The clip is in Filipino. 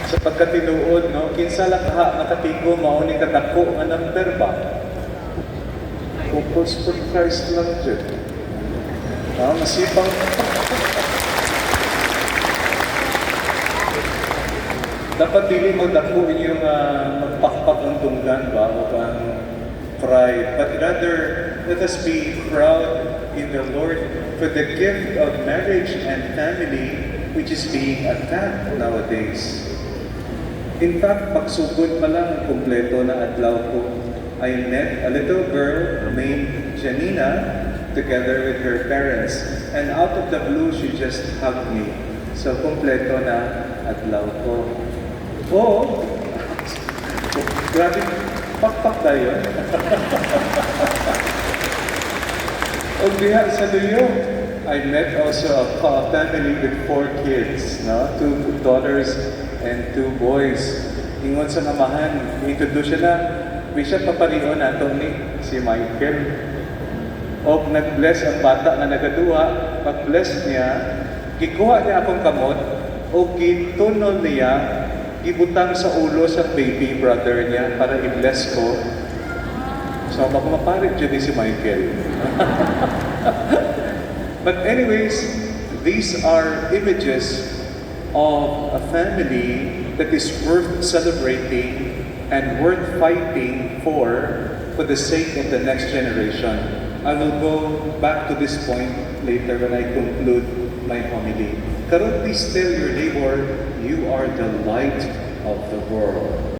Sa pagkatinuod, no, kinsa lang kaha nakatigo mao ni kadako nga number ba? Focus for Christ lang dyan. Masipang dapat dili mo dako inyong magpakpak ang tunggan ba o ang pride, but rather let us be proud in the Lord for the gift of marriage and family which is being attacked nowadays. In fact, pagsugod pa lang kumpleto na adlaw ko, I met a little girl named Janina together with her parents, and out of the blue, she just hugged me. So, kumpleto na adlaw ko. Oh, grabe, pakpak tayo. O diha sa Luyo, I met also a family with 4 kids, no? 2 daughters and 2 boys. Ingon sa namahan, introduce siya na, siya papariho na ito ni si Michael. O nag-bless ang bata na nagaduha, pag-bless niya, gikuha niya akong kamot, o gitunol niya, gibutang sa ulo sa baby brother niya para i-bless ko. So, mapaparit dyan si Michael. But anyways, these are images of a family that is worth celebrating and worth fighting for the sake of the next generation. I will go back to this point later when I conclude my homily. Karon, please tell your neighbor, you are the light of the world.